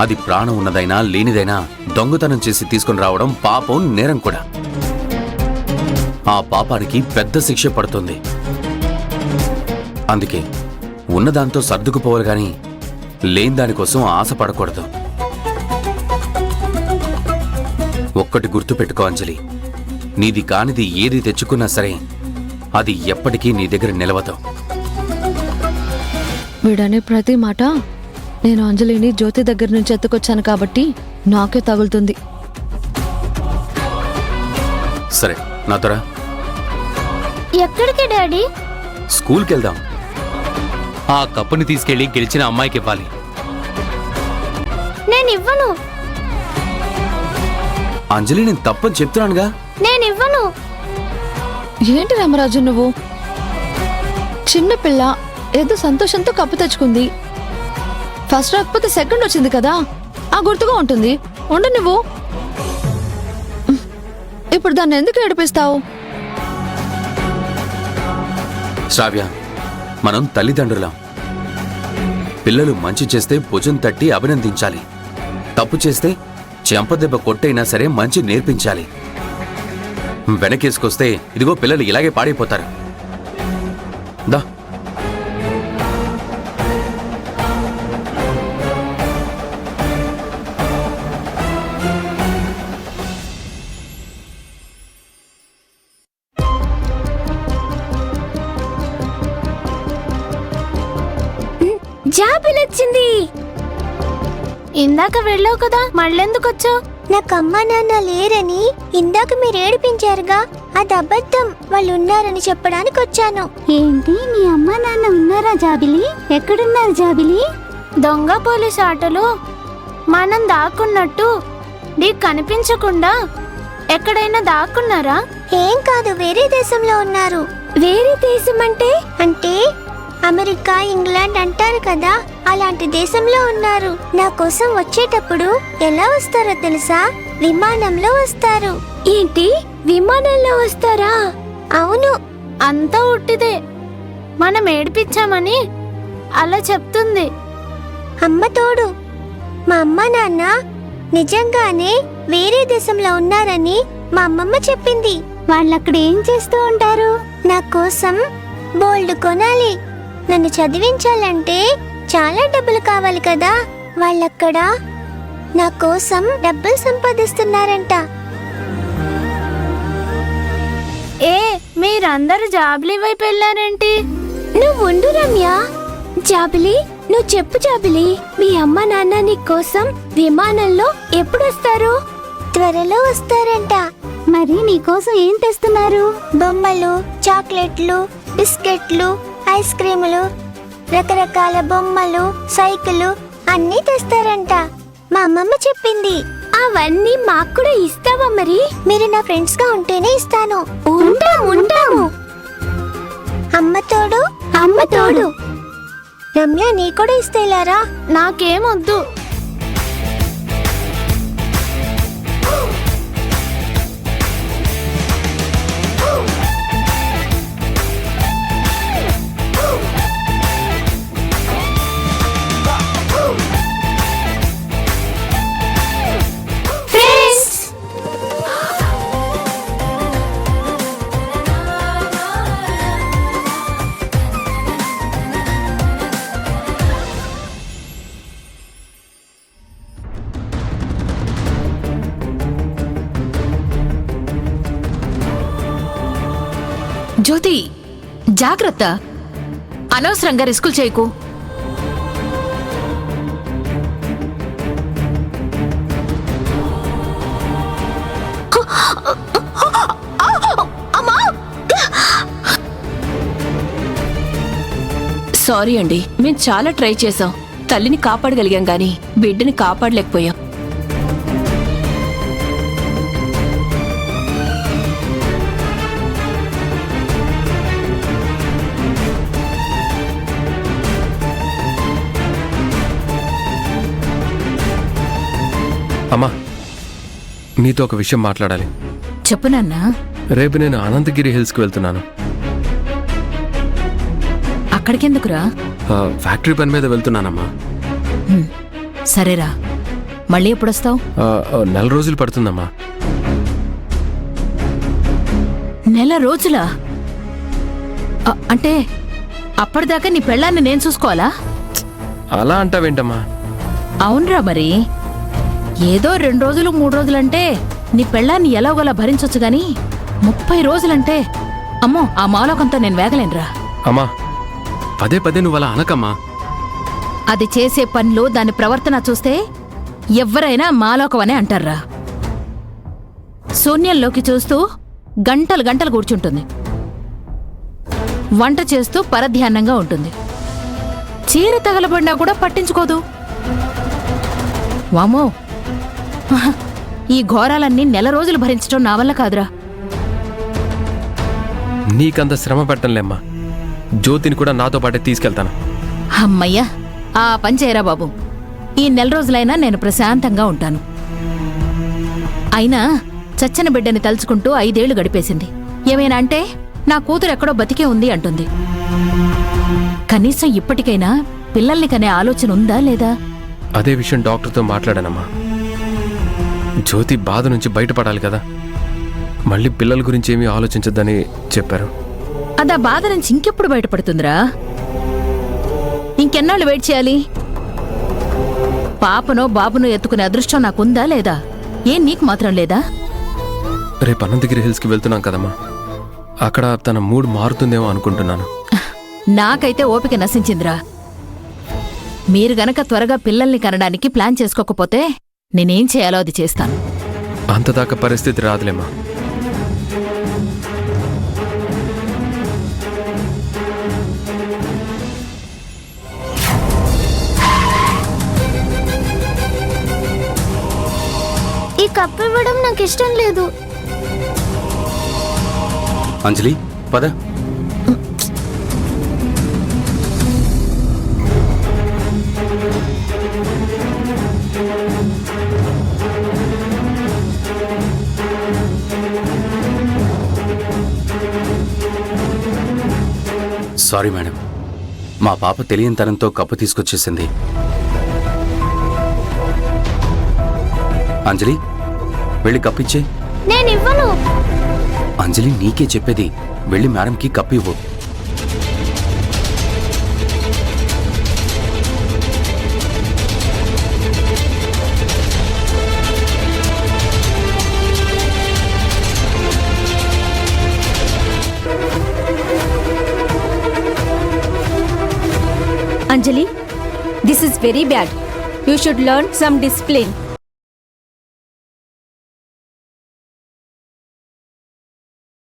అది ప్రాణం ఉన్నదైనా లేనిదైనా దొంగతనం చేసి తీసుకుని రావడం పాపం, నేరం కూడా. ఆ పాపానికి పెద్ద శిక్ష పడుతుంది. అందుకే ఉన్నదాంతో సర్దుకుపోవాలి గాని లేని దానికోసం ఆశపడకూడదు. ఒక్కటి గుర్తుపెట్టుకో అంజలి, నీది కానిది ఏది తెచ్చుకున్నా సరే అది ఎప్పటికీ నీ దగ్గర నిలవదు. వీడనే ప్రతి మాట నేను అంజలిని జ్యోతి దగ్గర నుంచి ఎత్తుకొచ్చాను కాబట్టి నాకే తగులుతుంది. సరే నాతోరా. ఎక్కడికి డాడీ? స్కూల్కి వెళ్దాం. ఆ కప్పుని తీసుకెళ్లి గెలిచిన అమ్మాయికి ఇవ్వాలి. నేను ఇవ్వను. అంజలి, నేను తప్పని చెప్తున్నానుగా. నేను ఇవ్వను. ఏంటి రామరాజు నువ్వు? చిన్నపిల్ల ఏదో సంతోషంతో కప్పు తెచ్చుకుంది. ఫస్ట్ రాకపోతే సెకండ్ వచ్చింది కదా, ఆ గుర్తుగా ఉంటుంది. ఉండు నువ్వు. ఇప్పుడు దాన్ని ఎందుకు ఏడిపిస్తావు? శ్రావ్య, మనం తల్లిదండ్రులం. పిల్లలు మంచి చేస్తే భుజం తట్టి అభినందించాలి. తప్పు చేస్తే చెంపదెబ్బ కొట్టైనా సరే మంచి నేర్పించాలి. వెనకేసుకొస్తే ఇదిగో పిల్లలు ఇలాగే పాడైపోతారు. దా. జాబిల్ వచ్చింది. ఇందాక వెళ్ళావు కదా, మళ్ళెందుకు వచ్చావు? నాకు అమ్మా నాన్న లేరని ఇందాక మీరు ఏడిపించారుగా, అది అబద్ధం. వాళ్ళు ఉన్నారని చెప్పడానికి వచ్చాను. ఏంటి, నీ అమ్మా నాన్న ఉన్నారా జాబిలి? ఎక్కడున్నారు జాబిలి? దొంగ పోలీస్ ఆటలు మనం దాక్కున్నట్టు నీకు కనిపించకుండా ఎక్కడైనా దాక్కున్నారా? ఏం కాదు, వేరే దేశంలో ఉన్నారు. వేరే దేశం అంటే? అంటే అమెరికా, ఇంగ్లాండ్ అంటారు కదా, అలాంటి దేశంలో ఉన్నారు. నా కోసం వచ్చేటప్పుడు ఎలా వస్తారో తెలుసా? విమానంలో వస్తారు. ఏంటి, విమానంలో వస్తారా? అవును. అంతా ఉట్టిదే. మనం ఏడిపించామని అలా చెప్తుంది. అమ్మ తోడు. మా అమ్మ నాన్న నిజంగానే వేరే దేశంలో ఉన్నారని మా అమ్మమ్మ చెప్పింది. వాళ్ళక్కడ ఏం చేస్తూ ఉంటారు? నా కోసం బోల్డ్ కొనాలి. నన్ను చదివించాలంటే చాలా డబ్బులు కావాలి కదా. వాళ్ళక్కడ నా కోసం డబ్బులు సంపాదిస్తున్నారంట. ఏ, మీరందరూ జాబిలి వైపు వెళ్ళారేంటి? నువ్వు ఉండు రమ్య. జాబిలి, నువ్వు చెప్పు జాబిలి. మీ అమ్మ నాన్న నీ కోసం విమానంలో ఎప్పుడు వస్తారు? త్వరలో వస్తారంట. మరి నీకోసం ఏం తెస్తున్నారు? బొమ్మలు, చాక్లెట్లు, బిస్కెట్లు, ఐస్ క్రీములు, రకరకాల బొమ్మలు, సైకిలు అన్నీ తెస్తారంట. మా అమ్మమ్మ చెప్పింది. అవన్నీ మాకు కూడా ఇస్తావా? మరి మీరు నా ఫ్రెండ్స్ గా ఉంటేనే ఇస్తాను. ఉంటాము. అమ్మ తోడు. అమ్మ తోడు. రమ్య, నీ కూడా ఇస్తే ఇలారా. నాకేమొద్దు. జ్యోతి, జాగ్రత్త. అనవసరంగా రిస్కులు చేయకు. సారీ అండి, మేము చాలా ట్రై చేసాం. తల్లిని కాపాడగలిగాం గాని బిడ్డని కాపాడలేకపోయాం. అమ్మా, నీతో ఒక విషయం మాట్లాడాలి. చెప్పు నాన్నా. రేపు నేను అనంతగిరి హిల్స్కి వెళ్తున్నాను. అక్కడికెందుకురా? ఫ్యాక్టరీ పని మీద వెళ్తున్నానమ్మా. సరేరా. మళ్ళీ ఎప్పుడొస్తావు? నెల రోజులు పడుతుందమ్మా. నెల రోజులా? అంటే అప్పటిదాకా నీ పెళ్ళాన్ని నేను చూసుకోవాలా? అలా అంటావేంటమ్మా? అవునరా మరి. ఏదో 2 రోజులు 3 రోజులంటే నీ పెళ్ళాన్ని ఎలాగోలా భరించొచ్చు గాని 30 రోజులంటే అమ్మో, ఆ మాలోకంతా నేను వేగలేనురా. అమ్మా, పదే పదే నువ్వు అలా అనకమ్మా. అది చేసే పనులు, దాని ప్రవర్తన చూస్తే ఎవ్వరైనా మాలోకమనే అంటారా. శూన్యంలోకి చూస్తూ గంటలు గంటలు కూర్చుంటుంది. వంట చేస్తూ పరధ్యానంగా ఉంటుంది. చీర తగలబడినా కూడా పట్టించుకోదు. వామో, ఈ ఘోరాలన్నీ నెల రోజులు భరించడం నా వల్ల కాదురా. నీకంత శ్రమ పెట్టంలేమ్మా. జ్యోతిని కూడా నాతో పాటే తీసుకెళ్తాను. అమ్మయ్యా, ఆ పని చేయరా బాబు. ఈ నెల రోజులైనా నేను ప్రశాంతంగా ఉంటాను. అయినా చచ్చిన బిడ్డని తలుచుకుంటూ 5 ఏళ్లు గడిపేసింది. ఏమైనా అంటే నా కూతురు ఎక్కడో బతికే ఉంది అంటుంది. కనీసం ఇప్పటికైనా పిల్లల్ని కనే ఆలోచన ఉందా లేదా? అదే విషయం డాక్టర్తో మాట్లాడానమ్మా. జ్యోతి బాధ నుంచి బయటపడాలి కదా, మళ్ళీ పిల్లల గురించి ఏమీ ఆలోచించొద్దని చెప్పారు. అదా బాధ నుంచి ఇంకెప్పుడు బయటపడుతుందిరా? ఇంకెన్నాళ్ళు వెయిట్ చేయాలి? పాపనో బాబునో ఎత్తుకునే అదృష్టం నాకుందా లేదా? ఏం నీకు మాత్రం లేదా? రేపు అనంతగిరి హిల్స్కి వెళ్తున్నాం కదమ్మా, అక్కడ తన మూడ్ మారుతుందేమో అనుకుంటున్నాను. నాకైతే ఓపిక నశించిందిరా. మీరు గనక త్వరగా పిల్లల్ని కనడానికి ప్లాన్ చేసుకోకపోతే నేనేం చేయాలో అది చేస్తాను. అంతదాకా పరిస్థితి రాదులేమ్మా. ఈ కప్పు ఇవ్వడం నాకు ఇష్టం లేదు. అంజలి, పద. సారీ మేడం, మా పాప తెలియనితనంతో కప్పు తీసుకొచ్చేసింది. అంజలి, వెళ్ళి కప్పిచ్చే. నేను ఇవ్వను. అంజలి, నీకే చెప్పేది, వెళ్ళి మేడంకి కప్పు ఇవ్వు. Anjali, this is very bad. You should learn some discipline.